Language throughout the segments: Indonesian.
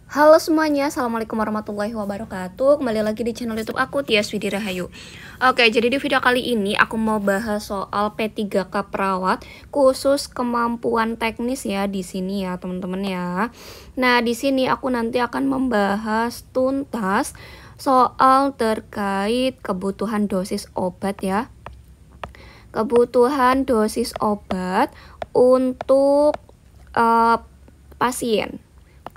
Halo semuanya, Assalamualaikum warahmatullahi wabarakatuh. Kembali lagi di channel YouTube aku, Tias Widi Rahayu. Oke, jadi di video kali ini aku mau bahas soal P3K perawat khusus kemampuan teknis ya di sini ya, teman-teman ya. Nah, di sini aku nanti akan membahas tuntas soal terkait kebutuhan dosis obat ya. Kebutuhan dosis obat untuk pasien.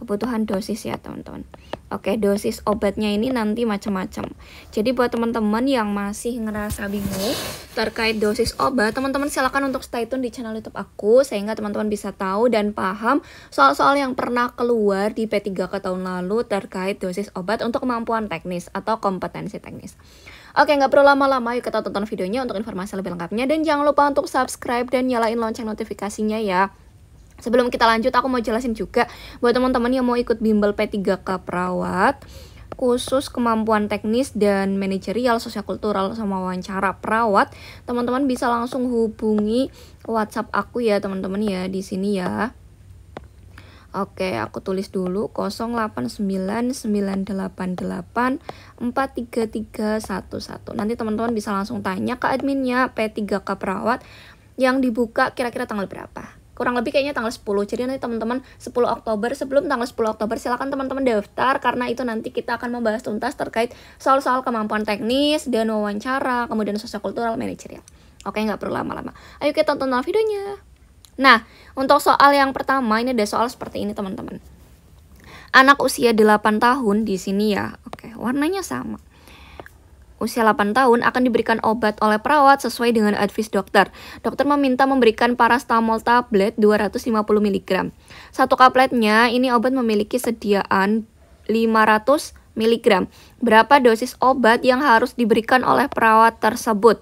Kebutuhan dosis ya teman-teman. Oke, dosis obatnya ini nanti macam-macam. Jadi buat teman-teman yang masih ngerasa bingung terkait dosis obat, teman-teman silakan untuk stay tune di channel YouTube aku sehingga teman-teman bisa tahu dan paham soal-soal yang pernah keluar di P3K tahun lalu terkait dosis obat untuk kemampuan teknis atau kompetensi teknis. Oke, nggak perlu lama-lama, yuk kita tonton videonya untuk informasi lebih lengkapnya, dan jangan lupa untuk subscribe dan nyalain lonceng notifikasinya ya. Sebelum kita lanjut, aku mau jelasin juga buat teman-teman yang mau ikut bimbel P3K perawat khusus kemampuan teknis dan manajerial, sosial-kultural, sama wawancara perawat. Teman-teman bisa langsung hubungi WhatsApp aku ya teman-teman ya di sini ya. Oke, aku tulis dulu 089988433311. Nanti teman-teman bisa langsung tanya ke adminnya P3K perawat yang dibuka kira-kira tanggal berapa. Kurang lebih kayaknya tanggal 10. Jadi nanti teman-teman 10 Oktober, sebelum tanggal 10 Oktober silakan teman-teman daftar, karena itu nanti kita akan membahas tuntas terkait soal-soal kemampuan teknis dan wawancara, kemudian sosial-kultural, manajerial. Oke, nggak perlu lama-lama. Ayo kita tonton videonya. Nah, untuk soal yang pertama ini ada soal seperti ini teman-teman. Anak usia 8 tahun di sini ya. Oke, warnanya sama. Usia 8 tahun akan diberikan obat oleh perawat sesuai dengan advis dokter. Dokter meminta memberikan paracetamol tablet 250 mg. Satu kapletnya ini obat memiliki sediaan 500 mg. Berapa dosis obat yang harus diberikan oleh perawat tersebut?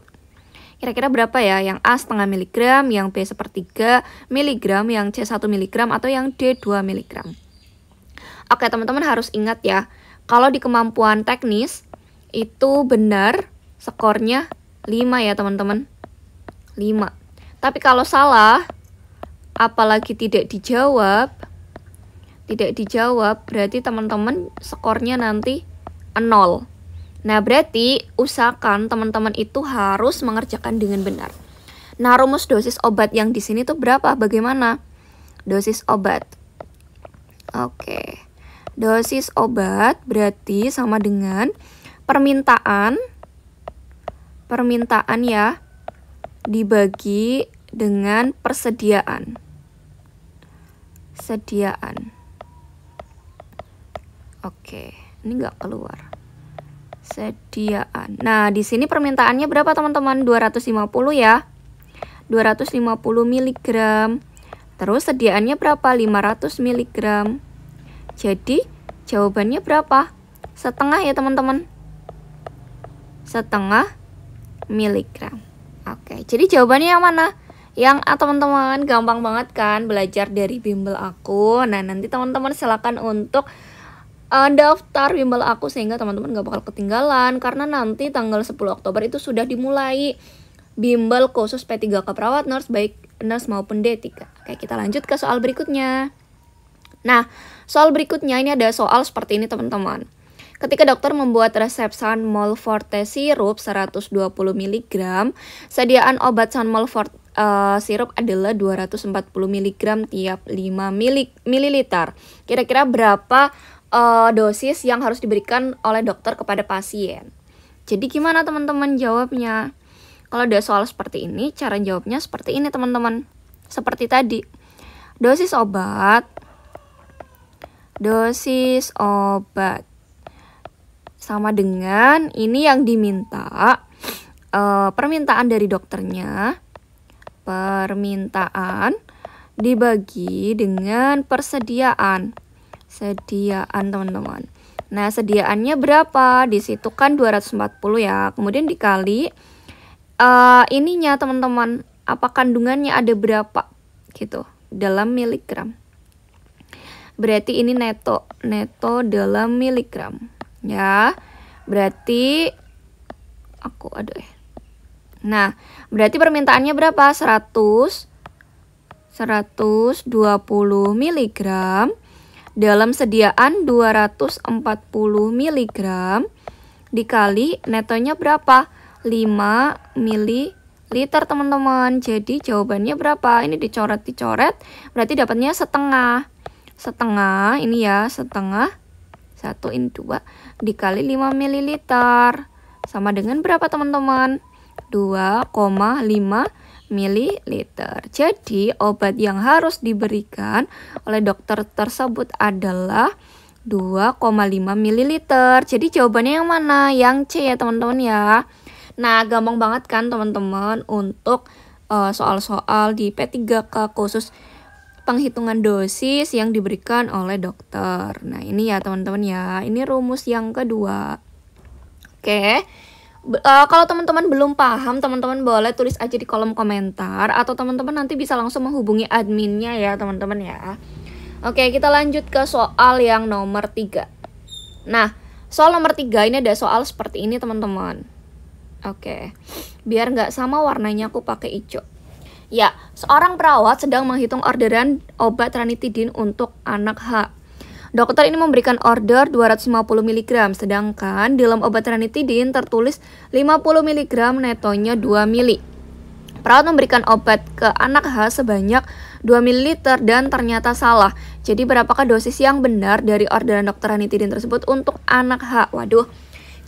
Kira-kira berapa ya? Yang A setengah miligram, yang B sepertiga miligram, yang C 1 miligram, atau yang D 2 miligram? Oke, teman-teman harus ingat ya, kalau di kemampuan teknis itu benar skornya 5 ya teman-teman, 5. Tapi kalau salah, apalagi tidak dijawab, berarti teman-teman skornya nanti 0. Nah, berarti usahakan teman-teman itu harus mengerjakan dengan benar. Nah, rumus dosis obat yang di sini tuh berapa? Bagaimana? Dosis obat. Oke. Dosis obat berarti sama dengan permintaan ya dibagi dengan persediaan. Oke, ini nggak keluar. Sediaan. Nah, di sini permintaannya berapa teman-teman? 250 ya. 250 mg. Terus sediaannya berapa? 500 mg. Jadi jawabannya berapa? Setengah ya teman-teman. Setengah miligram. Oke, jadi jawabannya yang mana? Yang A teman-teman. Gampang banget kan belajar dari bimbel aku. Nah, nanti teman-teman silakan untuk daftar bimbel aku sehingga teman-teman gak bakal ketinggalan, karena nanti tanggal 10 Oktober itu sudah dimulai bimbel khusus P3K perawat, nurse baik nurse maupun D3. Oke, kita lanjut ke soal berikutnya. Nah, soal berikutnya ini ada soal seperti ini teman-teman. Ketika dokter membuat resep Sanmol Forte sirup 120 mg, sediaan obat Sanmol Forte sirup adalah 240 mg tiap 5 ml. Kira-kira berapa dosis yang harus diberikan oleh dokter kepada pasien? Jadi gimana teman-teman jawabnya? Kalau ada soal seperti ini, cara jawabnya seperti ini teman-teman. Seperti tadi. Dosis obat sama dengan ini yang diminta, permintaan dari dokternya, permintaan dibagi dengan persediaan. Teman-teman. Nah, sediaannya berapa? Di situ kan 240 ya. Kemudian dikali ininya teman-teman, apa kandungannya ada berapa gitu dalam miligram. Berarti ini neto dalam miligram. Ya, berarti Nah, berarti permintaannya berapa? 120 mg dalam sediaan 240 mg dikali netonya berapa? 5 ml teman-teman. Jadi jawabannya berapa? Ini dicoret-dicoret, berarti dapatnya setengah. Setengah, ini ya, setengah. 1 ini 2 dikali 5 ml. Sama dengan berapa teman-teman? 2,5 ml. Jadi obat yang harus diberikan oleh dokter tersebut adalah 2,5 ml. Jadi jawabannya yang mana? Yang C ya teman-teman ya. Nah, gampang banget kan teman-teman untuk soal-soal di P3K khusus penghitungan dosis yang diberikan oleh dokter. Nah, ini ya teman-teman ya. Ini rumus yang kedua. Oke. Kalau teman-teman belum paham, teman-teman boleh tulis aja di kolom komentar, atau teman-teman nanti bisa langsung menghubungi adminnya ya teman-teman ya. Oke, kita lanjut ke soal yang nomor 3. Nah, soal nomor 3 ini ada soal seperti ini teman-teman. Oke, biar nggak sama warnanya aku pakai hijau. Ya, seorang perawat sedang menghitung orderan obat ranitidin untuk anak H. Dokter ini memberikan order 250 mg, sedangkan dalam obat ranitidin tertulis 50 mg netonya 2 ml. Perawat memberikan obat ke anak H sebanyak 2 ml dan ternyata salah. Jadi berapakah dosis yang benar dari orderan dokter ranitidin tersebut untuk anak H? Waduh.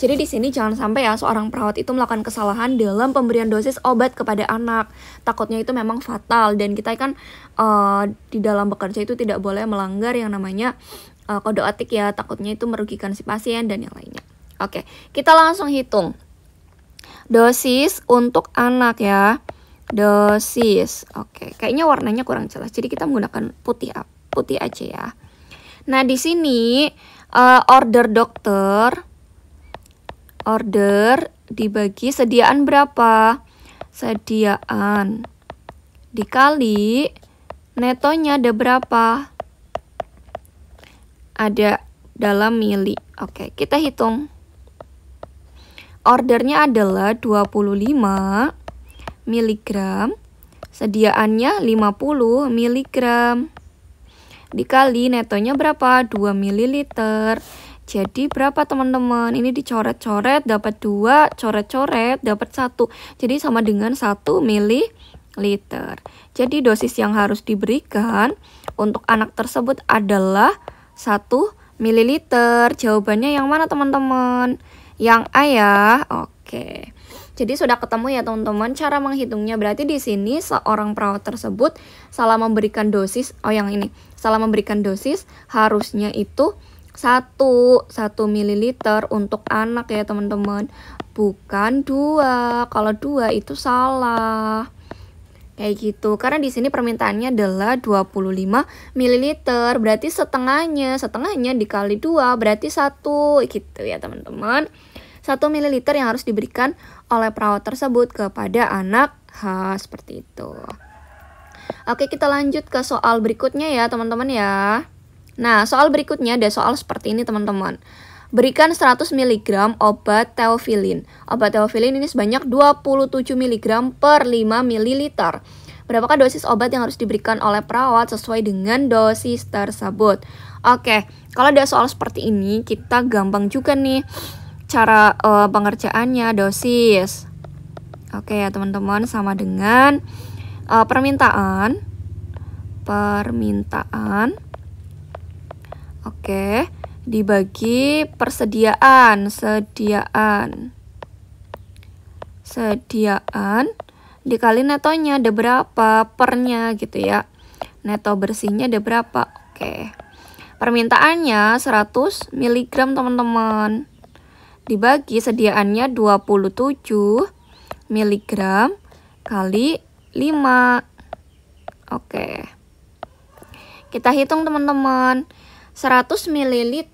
Jadi di sini jangan sampai ya seorang perawat itu melakukan kesalahan dalam pemberian dosis obat kepada anak. Takutnya itu memang fatal, dan kita kan di dalam bekerja itu tidak boleh melanggar yang namanya kode etik ya. Takutnya itu merugikan si pasien dan yang lainnya. Oke, kita langsung hitung dosis untuk anak ya. Dosis. Oke, kayaknya warnanya kurang jelas. Jadi kita menggunakan putih aja ya. Nah, di sini order dokter, order dibagi sediaan berapa? Sediaan dikali netonya ada berapa? Ada dalam mili. Oke, kita hitung. Ordernya adalah 25 mg, sediaannya 50 mg. Dikali netonya berapa? 2 ml. Jadi berapa teman-teman? Ini dicoret-coret dapat 2, coret-coret dapat 1. Jadi sama dengan 1 ml. Jadi dosis yang harus diberikan untuk anak tersebut adalah 1 ml. Jawabannya yang mana teman-teman? Yang A ya. Oke. Jadi sudah ketemu ya teman-teman cara menghitungnya. Berarti di sini seorang perawat tersebut salah memberikan dosis. Oh, yang ini. Salah memberikan dosis, harusnya itu 1 ml untuk anak ya teman-teman, bukan 2. Kalau 2 itu salah. Kayak gitu. Karena di sini permintaannya adalah 25 ml, berarti setengahnya dikali 2 berarti 1 gitu ya teman-teman. 1 ml yang harus diberikan oleh perawat tersebut kepada anak H, seperti itu. Oke, kita lanjut ke soal berikutnya ya teman-teman ya. Nah, soal berikutnya ada soal seperti ini teman-teman. Berikan 100 mg obat teofilin. Obat teofilin ini sebanyak 27 mg per 5 ml. Berapakah dosis obat yang harus diberikan oleh perawat sesuai dengan dosis tersebut? Oke, kalau ada soal seperti ini, kita gampang juga nih cara pengerjaannya, dosis. Oke ya teman-teman, sama dengan permintaan. Oke, dibagi persediaan, sediaan dikali netonya ada berapa, pernya gitu ya. Neto bersihnya ada berapa? Oke. Permintaannya 100 mg teman-teman. Dibagi sediaannya 27 mg kali 5. Oke. Kita hitung teman-teman. 100 ml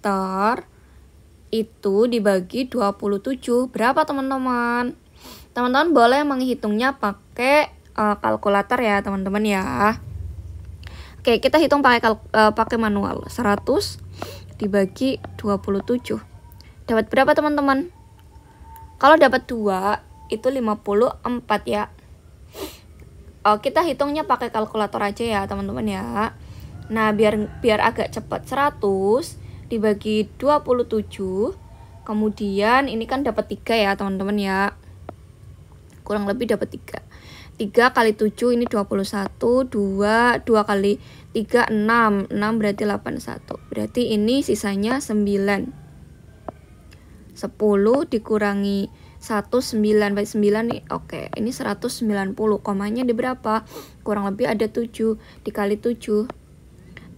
itu dibagi 27 berapa teman-teman? Teman-teman boleh menghitungnya pakai kalkulator ya teman-teman ya. Oke, kita hitung pakai manual. 100 dibagi 27 dapat berapa teman-teman? Kalau dapat 2 itu 54 ya. Kita hitungnya pakai kalkulator aja ya teman-teman ya. Nah, biar agak cepat, 100 dibagi 27. Kemudian ini kan dapat 3 ya, teman-teman ya. Kurang lebih dapat 3. 3 kali 7 ini 21, 2 kali 3 6. 6 berarti 81. Berarti ini sisanya 9. 10 dikurangi 1 9, berarti 9 nih. Oke, ini 190. Komanya di berapa? Kurang lebih ada 7 dikali 7.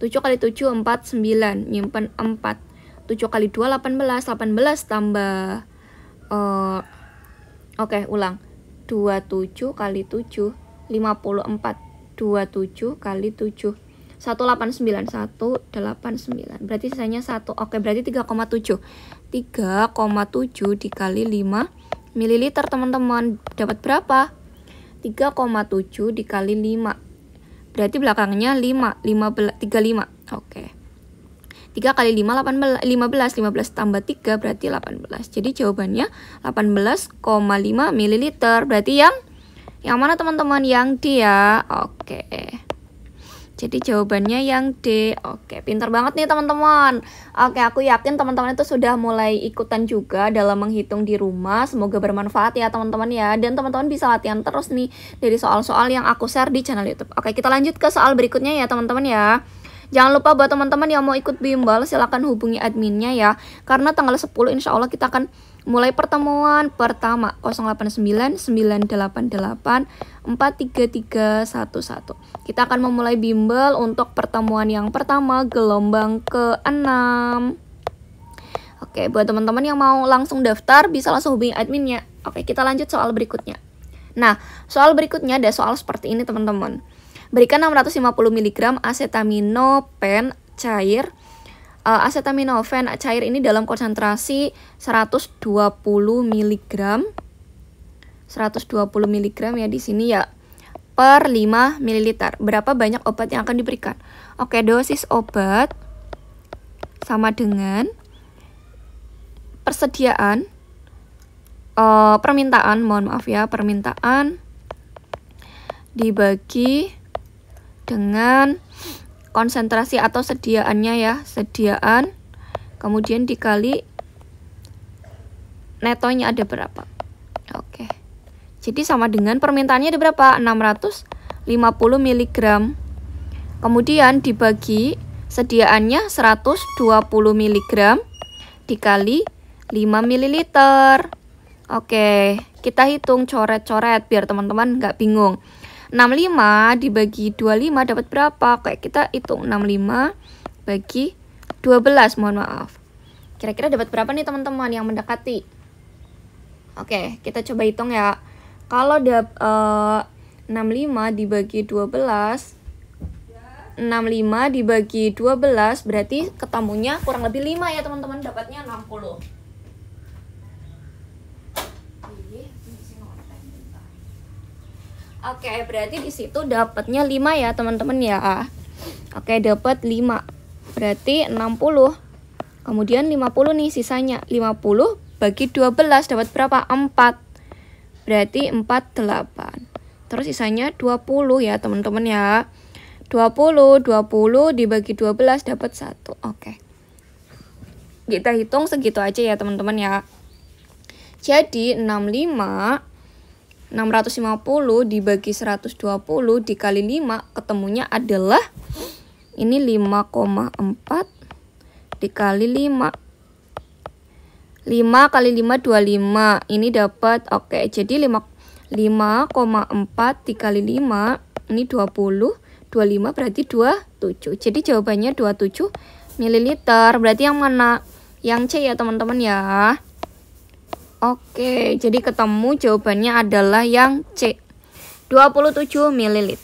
7 kali 7 49, nyimpen 4. 7 kali 2 18, 18 tambah oke, ulang. 27 kali 7 54. 27 kali 7 189, 189. Berarti sisanya 1. Oke, berarti 3,7. 3,7 dikali 5 mililiter, teman-teman. Dapat berapa? 3,7 dikali 5. Berarti belakangnya 35. Oke. 3 kali 5 15 tambah 3 berarti 18. Jadi jawabannya 18,5 mililiter. Berarti yang mana, teman-teman? Yang D ya. Oke. Jadi jawabannya yang D. Oke, pintar banget nih teman-teman. Oke, aku yakin teman-teman itu sudah mulai ikutan juga dalam menghitung di rumah. Semoga bermanfaat ya teman-teman ya. Dan teman-teman bisa latihan terus nih dari soal-soal yang aku share di channel YouTube. Oke, kita lanjut ke soal berikutnya ya teman-teman ya. Jangan lupa buat teman-teman yang mau ikut bimbel, silahkan hubungi adminnya ya. Karena tanggal 10 insya Allah kita akan mulai pertemuan pertama 089 988 43311. Kita akan memulai bimbel untuk pertemuan yang pertama gelombang ke-6. Oke, buat teman-teman yang mau langsung daftar bisa langsung hubungi adminnya. Oke, kita lanjut soal berikutnya. Nah, soal berikutnya ada soal seperti ini teman-teman. Berikan 650 mg acetaminophen cair. Acetaminophen cair ini dalam konsentrasi 120 mg. 120 mg ya di sini ya. Per 5 ml. Berapa banyak obat yang akan diberikan? Oke, dosis obat sama dengan persediaan permintaan dibagi dengan konsentrasi atau sediaannya ya, sediaan, kemudian dikali netonya ada berapa. Oke, jadi sama dengan permintaannya ada berapa? 650 mg, kemudian dibagi sediaannya 120 mg dikali 5 ml. Oke, kita hitung coret-coret biar teman-teman nggak bingung. 65 dibagi 25 dapat berapa? Kayak kita hitung 65 bagi 12, mohon maaf. Kira-kira dapat berapa nih teman-teman yang mendekati? Oke, kita coba hitung ya. Kalau 65 dibagi 12, 65 dibagi 12 berarti ketemunya kurang lebih 5 ya teman-teman, dapatnya 60. Oke, berarti di situ dapatnya 5 ya, teman-teman ya. Oke, dapat 5. Berarti 60. Kemudian 50 nih sisanya. 50 bagi 12 dapat berapa? 4. Berarti 48. Terus sisanya 20 ya, teman-teman ya. 20 dibagi 12 dapat 1. Oke. Kita hitung segitu aja ya, teman-teman ya. Jadi 650 dibagi 120 dikali 5 ketemunya adalah ini 5,4 dikali 5. 5 kali 5 25. Ini dapat jadi 5,4 dikali 5 ini 20. 25 berarti 27. Jadi jawabannya 27 ml. Berarti yang mana? Yang C ya, teman-teman ya. Oke, jadi ketemu jawabannya adalah yang C, 27 ml.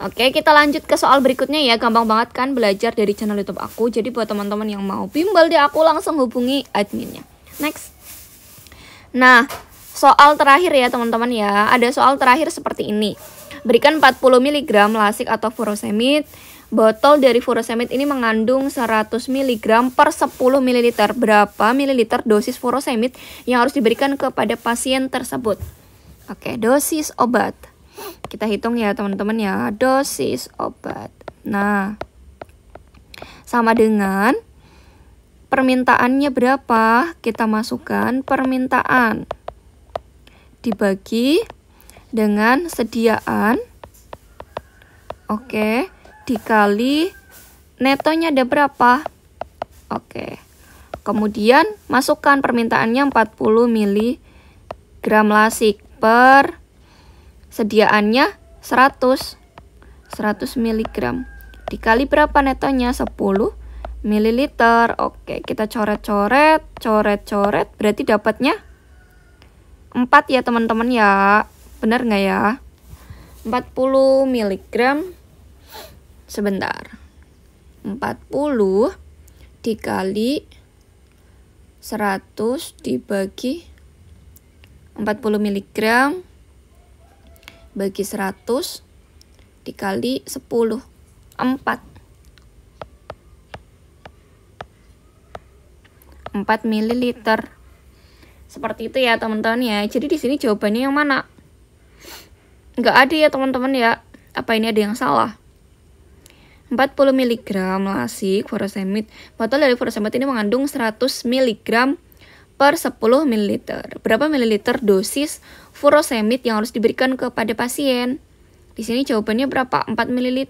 Oke, kita lanjut ke soal berikutnya ya. Gampang banget kan belajar dari channel YouTube aku. Jadi buat teman-teman yang mau bimbel di aku langsung hubungi adminnya. Next. Nah, soal terakhir ya teman-teman ya. Ada soal terakhir seperti ini. Berikan 40 mg lasik atau furosemid. Botol dari furosemid ini mengandung 100 mg per 10 ml. Berapa mililiter dosis furosemid yang harus diberikan kepada pasien tersebut? Oke, dosis obat. Kita hitung ya teman-teman ya, dosis obat. Nah, sama dengan permintaannya berapa, kita masukkan permintaan dibagi dengan sediaan, oke, dikali netonya ada berapa, oke. Kemudian masukkan permintaannya 40 mg lasik per sediaannya 100 mg. Dikali berapa netonya? 10 ml. Oke, kita coret-coret, berarti dapatnya 4 ya teman-teman ya. Benar nggak ya? 40 mg. Sebentar. 40 dikali 100 dibagi 40 mg bagi 100 dikali 10, 4 ml. Seperti itu ya teman-teman ya. Jadi di sini jawabannya yang mana? Nggak ada ya teman-teman ya. Apa ini ada yang salah? 40 mg lasik furosemid. Botol dari furosemid ini mengandung 100 mg per 10 ml. Berapa mililiter dosis furosemid yang harus diberikan kepada pasien? Di sini jawabannya berapa? 4 ml.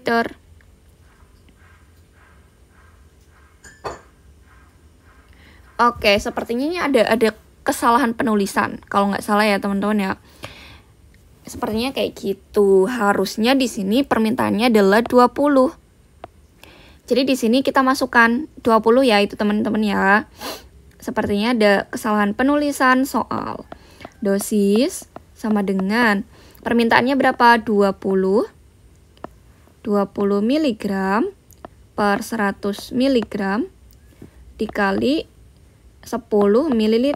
Oke, sepertinya ini ada kesalahan penulisan. Kalau nggak salah ya teman-teman ya. Sepertinya kayak gitu. Harusnya di sini permintaannya adalah 20. Jadi di sini kita masukkan 20 ya itu teman-teman ya. Sepertinya ada kesalahan penulisan soal. Dosis sama dengan permintaannya berapa? 20 mg per 100 mg dikali 10 ml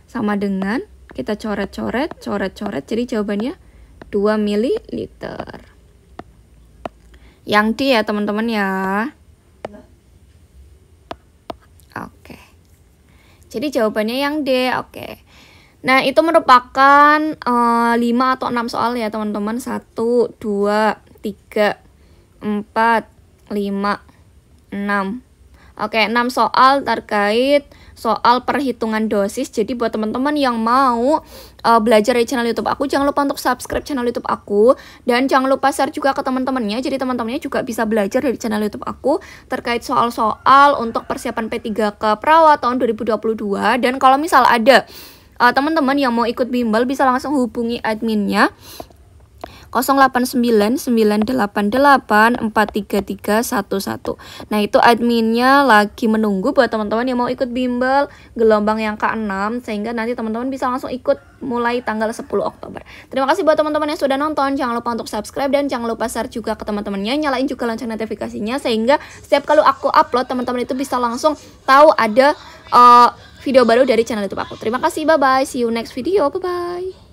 sama dengan kita coret-coret jadi jawabannya 2 ml. Yang D ya teman-teman ya. Oke. Jadi jawabannya yang D. Oke. Nah, itu merupakan 5 atau 6 soal ya teman-teman. 1, 2, 3, 4, 5, 6. Oke, 6 soal terkait soal perhitungan dosis. Jadi buat teman-teman yang mau belajar di channel YouTube aku, jangan lupa untuk subscribe channel YouTube aku. Dan jangan lupa share juga ke teman-temannya. Jadi teman-temannya juga bisa belajar dari channel YouTube aku terkait soal-soal untuk persiapan P3K Perawat tahun 2022. Dan kalau misal ada teman-teman yang mau ikut bimbel, bisa langsung hubungi adminnya 089988433311. Nah, itu adminnya lagi menunggu buat teman-teman yang mau ikut bimbel gelombang yang ke-6, sehingga nanti teman-teman bisa langsung ikut mulai tanggal 10 Oktober. Terima kasih buat teman-teman yang sudah nonton. Jangan lupa untuk subscribe dan jangan lupa share juga ke teman-temannya. Nyalain juga lonceng notifikasinya sehingga setiap kali aku upload, teman-teman itu bisa langsung tahu ada video baru dari channel YouTube aku. Terima kasih, bye-bye. See you next video. Bye-bye.